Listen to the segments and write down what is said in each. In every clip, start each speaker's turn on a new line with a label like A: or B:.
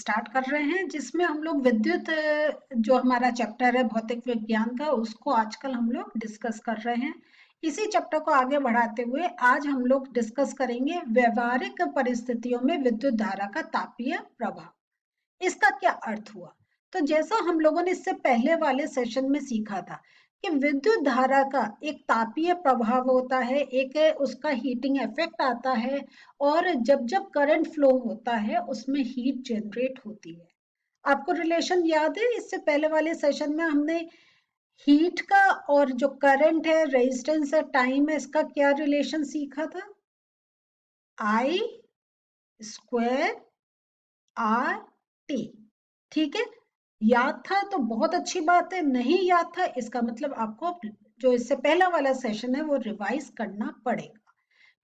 A: Start कर रहे हैं, जिसमें हम लोग विद्युत जो हमारा चैप्टर है भौतिक विज्ञान का, उसको आजकल हम लोग डिस्कस कर रहे हैं। इसी चैप्टर को आगे बढ़ाते हुए आज हम लोग डिस्कस करेंगे व्यवहारिक परिस्थितियों में विद्युत धारा का तापीय प्रभाव। इसका क्या अर्थ हुआ? तो जैसा हम लोगों ने इससे पहले वाले सेशन में सीखा था कि विद्युत धारा का एक तापीय प्रभाव होता है, एक उसका हीटिंग इफेक्ट आता है, और जब जब करंट फ्लो होता है उसमें हीट जनरेट होती है। आपको रिलेशन याद है? इससे पहले वाले सेशन में हमने हीट का और जो करंट है, रेजिस्टेंस है, टाइम है, इसका क्या रिलेशन सीखा था? I square R T. ठीक है, याद था तो बहुत अच्छी बात है, नहीं याद था इसका मतलब आपको जो इससे पहला वाला सेशन है वो रिवाइज करना पड़ेगा।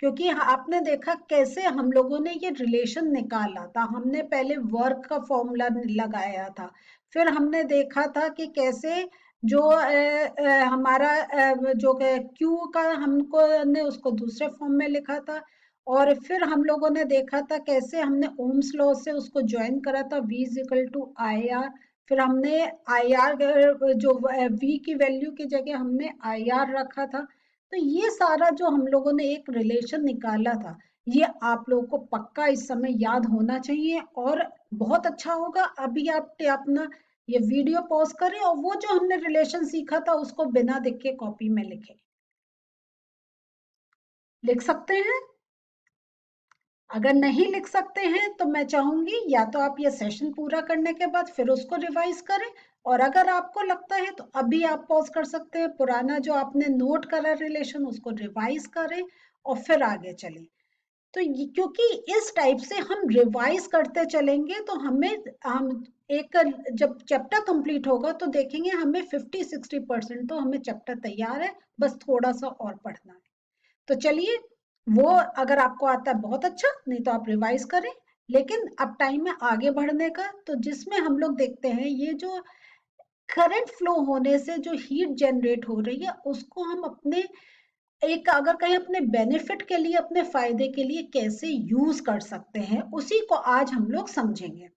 A: क्योंकि आपने देखा कैसे हम लोगों ने ये रिलेशन निकाला था। हमने पहले वर्क का फॉर्मूला लगाया था, फिर हमने देखा था कि कैसे जो हमारा जो क्यू का हमको ने उसको दूसरे फॉर्म में लिखा था, और फिर हम लोगों ने देखा था कैसे हमने ओम्स लॉ से उसको ज्वाइन करा था, V is equal to I R. फिर हमने आई आर जो V की वैल्यू की जगह हमने आई आर रखा था। तो ये सारा जो हम लोगों ने एक रिलेशन निकाला था, ये आप लोगों को पक्का इस समय याद होना चाहिए, और बहुत अच्छा होगा अभी आप अपना ये वीडियो पॉज करें और वो जो हमने रिलेशन सीखा था उसको बिना देख के कॉपी में लिखें। लिख सकते हैं? अगर नहीं लिख सकते हैं तो मैं चाहूंगी या तो आप ये सेशन पूरा करने के बाद फिर उसको रिवाइज करें, और अगर आपको लगता है तो अभी आप पॉज कर सकते हैं, पुराना जो आपने नोट करा रिलेशन उसको रिवाइज करें और फिर आगे चलें। तो क्योंकि इस टाइप से हम रिवाइज करते चलेंगे तो हम एक जब चैप्टर कंप्लीट होगा तो देखेंगे हमें 50-60% तो हमें चैप्टर तैयार है, बस थोड़ा सा और पढ़ना है। तो चलिए, वो अगर आपको आता है बहुत अच्छा, नहीं तो आप रिवाइज करें। लेकिन अब टाइम है आगे बढ़ने का, तो जिसमें हम लोग देखते हैं ये जो करंट फ्लो होने से जो हीट जनरेट हो रही है उसको हम अपने एक अगर कहीं अपने बेनिफिट के लिए, अपने फायदे के लिए कैसे यूज कर सकते हैं, उसी को आज हम लोग समझेंगे।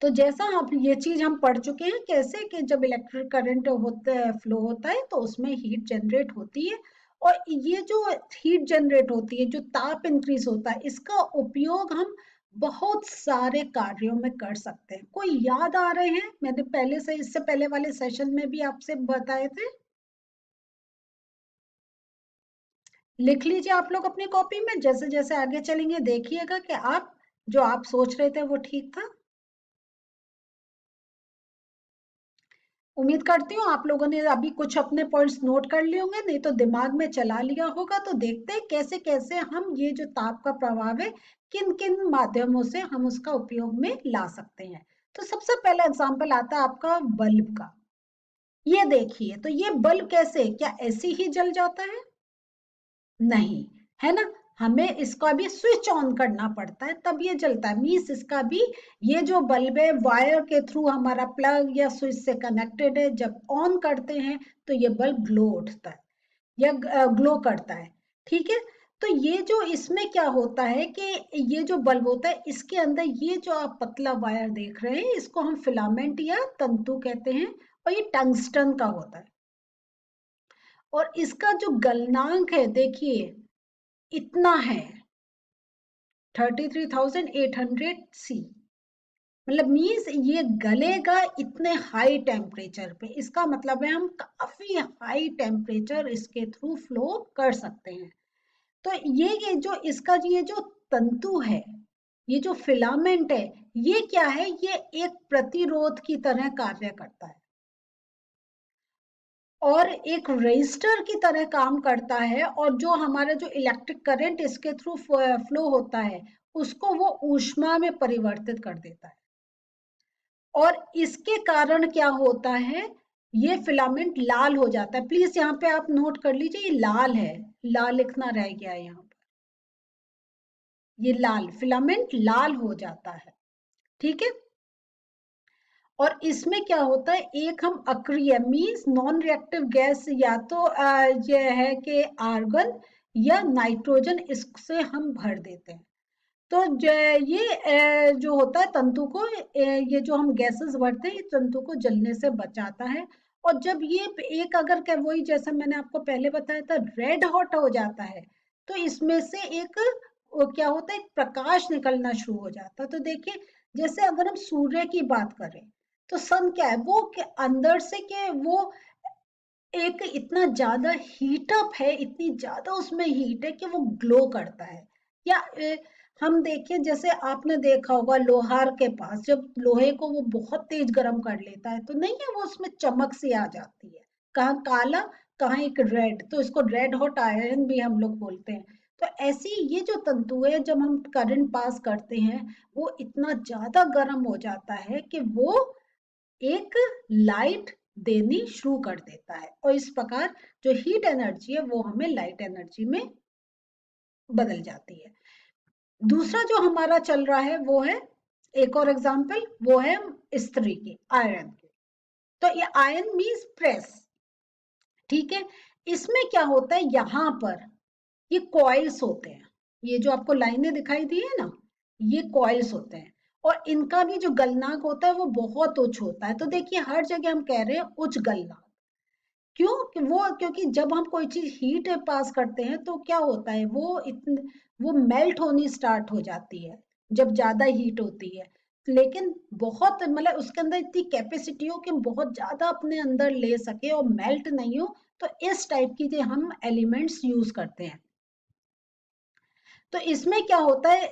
A: तो जैसा आप ये चीज हम पढ़ चुके हैं कैसे कि जब इलेक्ट्रिक करंट होता है, फ्लो होता है, तो उसमें हीट जनरेट होती है, और ये जो हीट जनरेट होती है, जो ताप इंक्रीज होता है, इसका उपयोग हम बहुत सारे कार्यों में कर सकते हैं। कोई याद आ रहे हैं? मैंने पहले से इससे पहले वाले सेशन में भी आपसे बताए थे। लिख लीजिए आप लोग अपनी कॉपी में, जैसे जैसे आगे चलेंगे देखिएगा कि आप जो आप सोच रहे थे वो ठीक था। उम्मीद करती हूँ आप लोगों ने अभी कुछ अपने पॉइंट्स नोट कर लिए होंगे, नहीं तो दिमाग में चला लिया होगा। तो देखते हैं कैसे कैसे हम ये जो ताप का प्रभाव है किन किन माध्यमों से हम उसका उपयोग में ला सकते हैं। तो सबसे पहला एग्जांपल आता है आपका बल्ब का। ये देखिए, तो ये बल्ब कैसे, क्या ऐसे ही जल जाता है? नहीं, है ना? हमें इसका भी स्विच ऑन करना पड़ता है तब ये जलता है। मीन्स इसका भी ये जो बल्ब है वायर के थ्रू हमारा प्लग या स्विच से कनेक्टेड है, जब ऑन करते हैं तो ये बल्ब ग्लो उठता है या ग्लो करता है। ठीक है, तो ये जो इसमें क्या होता है कि ये जो बल्ब होता है इसके अंदर ये जो आप पतला वायर देख रहे हैं इसको हम फिलामेंट या तंतु कहते हैं, और ये टंगस्टन का होता है। और इसका जो गलनांक है देखिए इतना है, 33,800 सी। मतलब मीन्स ये गलेगा इतने हाई टेम्परेचर पे, इसका मतलब है हम काफी हाई टेम्परेचर इसके थ्रू फ्लो कर सकते हैं। तो ये जो इसका ये जो तंतु है, ये जो फिलामेंट है, ये क्या है, ये एक प्रतिरोध की तरह कार्य करता है और एक रेजिस्टर की तरह काम करता है, और जो हमारा जो इलेक्ट्रिक करंट इसके थ्रू फ्लो होता है उसको वो ऊष्मा में परिवर्तित कर देता है। और इसके कारण क्या होता है, ये फिलामेंट लाल हो जाता है। प्लीज यहाँ पे आप नोट कर लीजिए, ये लाल है, लाल लिखना रह गया है यहाँ पर। ये लाल फिलामेंट लाल हो जाता है। ठीक है, और इसमें क्या होता है, एक हम अक्रिय मीन्स नॉन रिएक्टिव गैस या तो ये है कि आर्गन या नाइट्रोजन इससे हम भर देते हैं। तो ये जो होता है तंतु को, ये जो हम गैसेस बढ़ते हैं, ये तंतु को जलने से बचाता है। और जब ये एक अगर क्या, वही जैसा मैंने आपको पहले बताया था, रेड हॉट हो जाता है, तो इसमें से एक क्या होता है, एक प्रकाश निकलना शुरू हो जाता है। तो देखिए, जैसे अगर हम सूर्य की बात करें, तो सन क्या है, वो अंदर से के वो एक इतना ज्यादा हीट अप है, इतनी ज्यादा उसमें हीट है कि वो ग्लो करता है। या हम देखें, जैसे आपने देखा होगा लोहार के पास, जब लोहे को वो बहुत तेज गर्म कर लेता है, तो नहीं है वो उसमें चमक सी आ जाती है, कहाँ काला, कहाँ एक रेड, तो इसको रेड हॉट आयरन भी हम लोग बोलते हैं। तो ऐसी ये जो तंतु है, जब हम करंट पास करते हैं, वो इतना ज्यादा गर्म हो जाता है कि वो एक लाइट देनी शुरू कर देता है, और इस प्रकार जो हीट एनर्जी है वो हमें लाइट एनर्जी में बदल जाती है। दूसरा जो हमारा चल रहा है वो है, एक और एग्जांपल, वो है इस्त्री की, आयरन की। तो ये आयरन मीन्स प्रेस, ठीक है। इसमें क्या होता है, यहाँ पर ये कॉइल्स होते हैं, ये जो आपको लाइनें दिखाई दी है ना, ये कॉइल्स होते हैं, और इनका भी जो गलनांक होता है वो बहुत उच्च होता है। तो देखिए, हर जगह हम कह रहे हैं उच्च गलनांक, क्यों कि वो, क्योंकि जब हम कोई चीज हीट पास करते हैं तो क्या होता है, वो मेल्ट होनी स्टार्ट हो जाती है जब ज्यादा हीट होती है। लेकिन बहुत, मतलब उसके अंदर इतनी कैपेसिटी हो कि बहुत ज्यादा अपने अंदर ले सके और मेल्ट नहीं हो, तो इस टाइप की जो हम एलिमेंट्स यूज करते हैं। तो इसमें क्या होता है,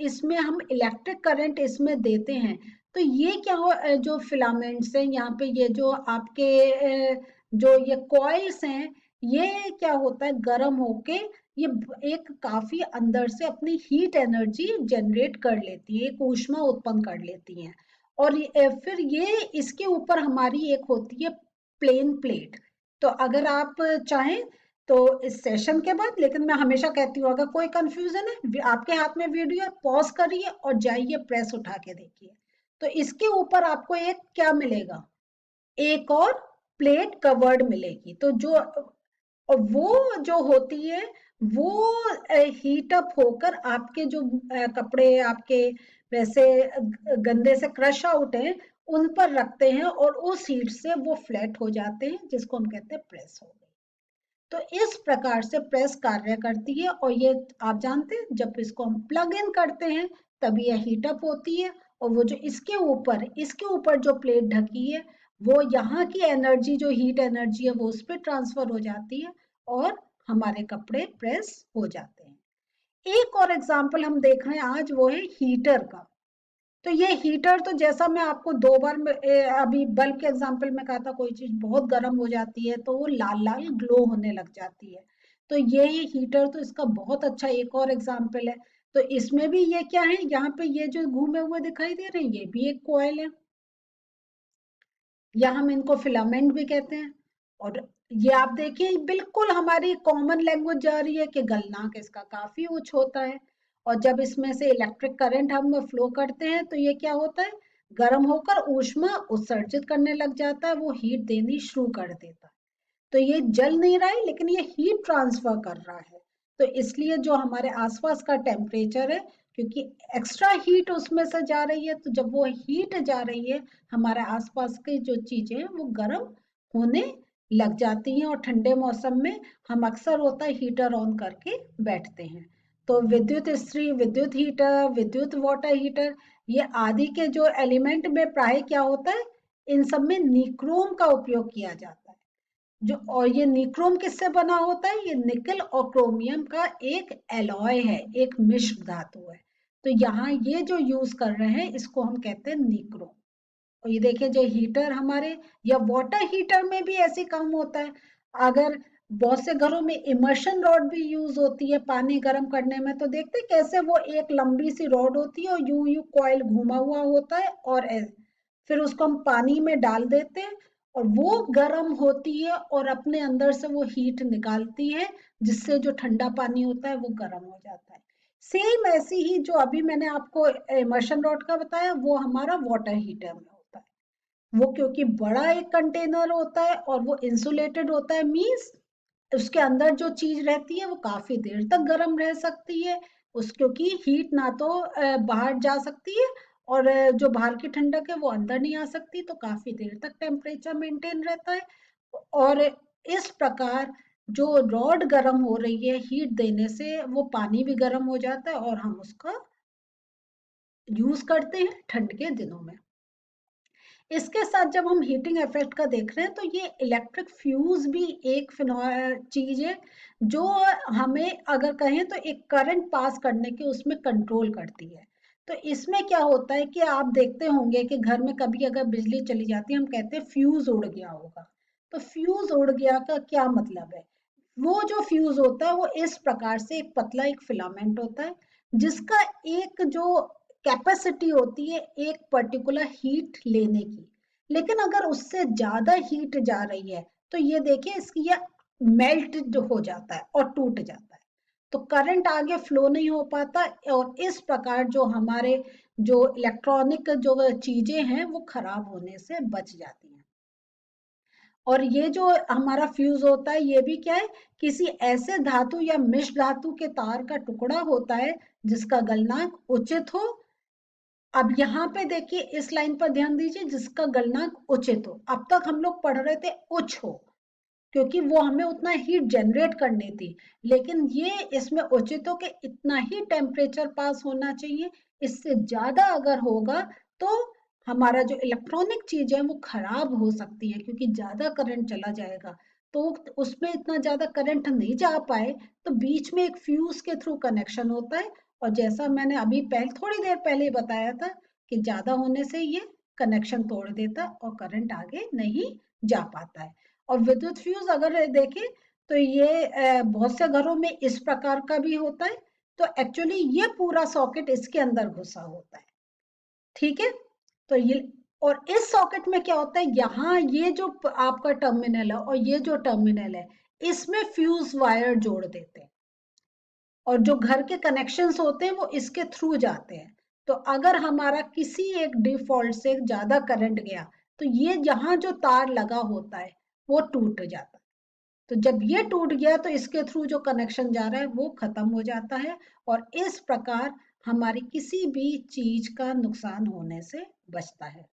A: इसमें हम इलेक्ट्रिक करंट इसमें देते हैं, तो ये क्या हो, जो फिलामेंट्स हैं यहाँ पे, ये जो आपके जो ये कॉइल्स हैं, ये क्या होता है, गर्म होके ये एक काफी अंदर से अपनी हीट एनर्जी जनरेट कर लेती है, एक ऊष्मा उत्पन्न कर लेती हैं। और फिर ये इसके ऊपर हमारी एक होती है प्लेन प्लेट। तो अगर आप चाहें तो इस सेशन के बाद, लेकिन मैं हमेशा कहती हूँ, अगर कोई कंफ्यूजन है, आपके हाथ में वीडियो है, पॉज करिए और जाइए प्रेस उठा के देखिए। तो इसके ऊपर आपको एक क्या मिलेगा, एक और प्लेट कवर्ड मिलेगी। तो जो, और वो जो होती है, वो हीट अप होकर आपके जो कपड़े आपके वैसे गंदे से क्रश आउट हैं, उन पर रखते हैं, और उस हीट से वो फ्लैट हो जाते हैं, जिसको हम कहते हैं प्रेस हो गई। तो इस प्रकार से प्रेस कार्य करती है, और ये आप जानते हैं, जब इसको हम प्लग इन करते हैं तभी यह हीटअप होती है, और वो जो इसके ऊपर जो प्लेट ढकी है, वो यहाँ की एनर्जी, जो हीट एनर्जी है, वो उस पर ट्रांसफर हो जाती है, और हमारे कपड़े प्रेस हो जाते हैं। एक और एग्जाम्पल हम देख रहे हैं आज, वो है हीटर का। तो ये हीटर, तो जैसा मैं आपको 2 बार अभी बल्ब के एग्जांपल में कहा था, कोई चीज बहुत गर्म हो जाती है तो वो लाल लाल ग्लो होने लग जाती है। तो ये हीटर तो इसका बहुत अच्छा एक और एग्जांपल है। तो इसमें भी ये क्या है, यहाँ पे ये जो घूमे हुए दिखाई दे रहे हैं, ये भी एक कॉइल है, या हम इनको फिलामेंट भी कहते हैं। और ये आप देखिए, बिल्कुल हमारी कॉमन लैंग्वेज जा रही है कि गलनांक इसका काफी उच्च होता है, और जब इसमें से इलेक्ट्रिक करंट हम फ्लो करते हैं, तो ये क्या होता है, गर्म होकर ऊष्मा उत्सर्जित करने लग जाता है, वो हीट देनी शुरू कर देता है। तो ये जल नहीं रहा है, लेकिन ये हीट ट्रांसफर कर रहा है। तो इसलिए जो हमारे आसपास का टेम्परेचर है, क्योंकि एक्स्ट्रा हीट उसमें से जा रही है, तो जब वो हीट जा रही है, हमारे आसपास की जो चीजें हैं वो गर्म होने लग जाती हैं, और ठंडे मौसम में हम अक्सर होता है हीटर ऑन करके बैठते हैं। तो विद्युत इस्त्री, विद्युत हीटर, विद्युत वाटर हीटर, ये आदि के जो एलिमेंट में प्राय क्या होता है, इन सब में निक्रोम का उपयोग किया जाता है। जो, और ये निक्रोम किससे बना होता है, ये निकल और क्रोमियम का एक एलॉय है, एक मिश्र धातु है। तो यहाँ ये जो यूज कर रहे हैं, इसको हम कहते हैं निक्रोम। और ये देखिए, जो हीटर हमारे, या वाटर हीटर में भी ऐसे काम होता है। अगर बहुत से घरों में इमर्शन रॉड भी यूज होती है पानी गर्म करने में, तो देखते हैं कैसे वो एक लंबी सी रॉड होती है, और यूं यूं कॉइल घुमा हुआ होता है, और फिर उसको हम पानी में डाल देते हैं, और वो गर्म होती है, और अपने अंदर से वो हीट निकालती है, जिससे जो ठंडा पानी होता है वो गर्म हो जाता है। सेम ऐसी ही जो अभी मैंने आपको इमर्शन रॉड का बताया, वो हमारा वाटर हीटर में होता है। वो क्योंकि बड़ा एक कंटेनर होता है, और वो इंसुलेटेड होता है, मींस उसके अंदर जो चीज रहती है वो काफी देर तक गर्म रह सकती है, उस क्योंकि हीट ना तो बाहर जा सकती है और जो बाहर की ठंडक है वो अंदर नहीं आ सकती, तो काफी देर तक टेम्परेचर मेंटेन रहता है। और इस प्रकार जो रॉड गर्म हो रही है हीट देने से, वो पानी भी गर्म हो जाता है और हम उसका यूज करते हैं ठंड के दिनों में। इसके साथ जब हम हीटिंग इफेक्ट का देख रहे हैं तो ये इलेक्ट्रिक फ्यूज भी एक चीज है जो हमें अगर कहें तो एक करंट पास करने के उसमें कंट्रोल करती है। तो इसमें क्या होता है कि आप देखते होंगे कि घर में कभी अगर बिजली चली जाती है हम कहते हैं फ्यूज उड़ गया होगा। तो फ्यूज उड़ गया का क्या मतलब है? वो जो फ्यूज होता है वो इस प्रकार से एक पतला एक फिलामेंट होता है जिसका एक जो कैपेसिटी होती है एक पर्टिकुलर हीट लेने की। लेकिन अगर उससे ज्यादा हीट जा रही है तो ये देखिए इसकी ये मेल्ट हो जाता है और टूट जाता है, तो करंट आगे फ्लो नहीं हो पाता और इस प्रकार जो हमारे जो इलेक्ट्रॉनिक जो चीजें हैं वो खराब होने से बच जाती हैं। और ये जो हमारा फ्यूज होता है ये भी क्या है, किसी ऐसे धातु या मिश्र धातु के तार का टुकड़ा होता है जिसका गलनांक उचित हो। अब यहाँ पे देखिए इस लाइन पर ध्यान दीजिए, जिसका गलनांक उचित हो। अब तक हम लोग पढ़ रहे थे उच्च हो क्योंकि वो हमें उतना हीट जनरेट करनी थी, लेकिन ये इसमें उचित हो कि इतना ही टेम्परेचर पास होना चाहिए। इससे ज्यादा अगर होगा तो हमारा जो इलेक्ट्रॉनिक चीज है वो खराब हो सकती है क्योंकि ज्यादा करंट चला जाएगा। तो उसमें इतना ज्यादा करंट नहीं जा पाए तो बीच में एक फ्यूज के थ्रू कनेक्शन होता है। और जैसा मैंने अभी थोड़ी देर पहले बताया था कि ज्यादा होने से ये कनेक्शन तोड़ देता और करंट आगे नहीं जा पाता है। और विद्युत फ्यूज अगर देखें तो ये बहुत से घरों में इस प्रकार का भी होता है। तो एक्चुअली ये पूरा सॉकेट इसके अंदर घुसा होता है, ठीक है। तो ये और इस सॉकेट में क्या होता है, यहाँ ये जो आपका टर्मिनल है और ये जो टर्मिनल है इसमें फ्यूज वायर जोड़ देते हैं और जो घर के कनेक्शंस होते हैं वो इसके थ्रू जाते हैं। तो अगर हमारा किसी एक डिफॉल्ट से ज्यादा करंट गया तो ये यहाँ जो तार लगा होता है वो टूट जाता है। तो जब ये टूट गया तो इसके थ्रू जो कनेक्शन जा रहा है वो खत्म हो जाता है और इस प्रकार हमारी किसी भी चीज का नुकसान होने से बचता है।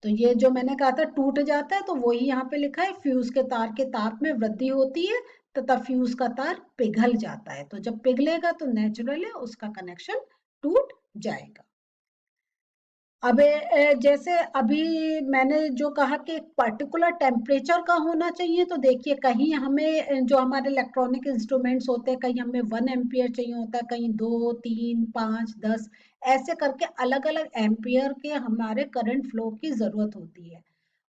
A: तो ये जो मैंने कहा था टूट जाता है तो वही यहाँ पे लिखा है, फ्यूज के तार के ताप में वृद्धि होती है तथा फ्यूज का तार पिघल जाता है। तो जब पिघलेगा तो नेचुरल है उसका कनेक्शन टूट जाएगा। अब जैसे अभी मैंने जो कहा कि एक पर्टिकुलर टेम्परेचर का होना चाहिए, तो देखिए कहीं हमें जो हमारे इलेक्ट्रॉनिक इंस्ट्रूमेंट्स होते हैं कहीं हमें 1 एम्पियर चाहिए होता है, कहीं 2, 3, 5, 10 ऐसे करके अलग अलग एम्पियर के हमारे करंट फ्लो की जरूरत होती है।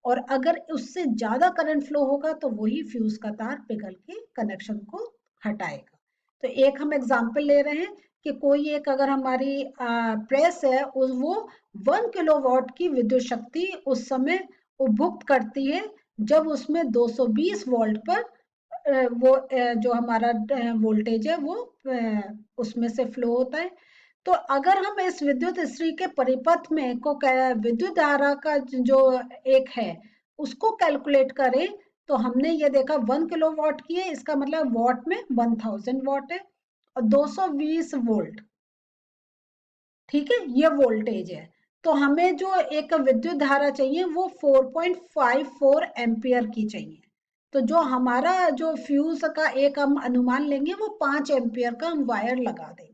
A: और अगर उससे ज्यादा करंट फ्लो होगा तो वही फ्यूज का तार पिघल के कनेक्शन को हटाएगा। तो एक हम एग्जाम्पल ले रहे हैं कि कोई एक अगर हमारी प्रेस है वो 1 किलोवाट की विद्युत शक्ति उस समय उपभोग करती है जब उसमें 220 वोल्ट पर वो जो हमारा वोल्टेज है वो उसमें से फ्लो होता है। तो अगर हम इस विद्युत इस्त्री के परिपथ में को विद्युत धारा का जो एक है उसको कैलकुलेट करें तो हमने ये देखा 1 किलोवाट की है, इसका मतलब वॉट में 1000 वॉट है और 220 वोल्ट, ठीक है, ये वोल्टेज है। तो हमें जो एक विद्युत धारा चाहिए वो 4.54 एम्पियर की चाहिए। तो जो हमारा जो फ्यूज का एक हम अनुमान लेंगे वो 5 एम्पियर का हम वायर लगा देंगे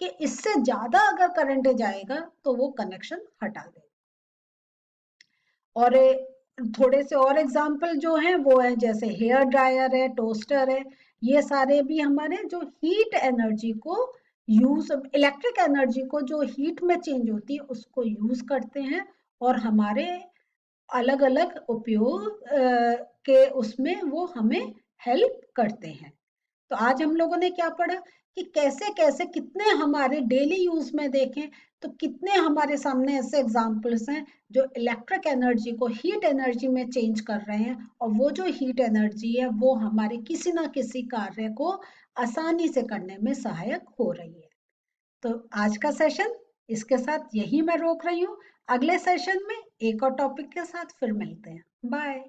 A: कि इससे ज्यादा अगर करंट जाएगा तो वो कनेक्शन हटा देगा। और थोड़े से और एग्जाम्पल जो हैं वो है जैसे हेयर ड्रायर है, टोस्टर है, ये सारे भी हमारे जो हीट एनर्जी को यूज, इलेक्ट्रिक एनर्जी को जो हीट में चेंज होती है उसको यूज करते हैं और हमारे अलग अलग उपयोग के उसमें वो हमें हेल्प करते हैं। तो आज हम लोगों ने क्या पढ़ा कि कैसे कैसे कितने हमारे डेली यूज में देखें तो कितने हमारे सामने ऐसे एग्जाम्पल्स हैं जो इलेक्ट्रिक एनर्जी को हीट एनर्जी में चेंज कर रहे हैं और वो जो हीट एनर्जी है वो हमारे किसी ना किसी कार्य को आसानी से करने में सहायक हो रही है। तो आज का सेशन इसके साथ यही मैं रोक रही हूँ। अगले सेशन में एक और टॉपिक के साथ फिर मिलते हैं। बाय।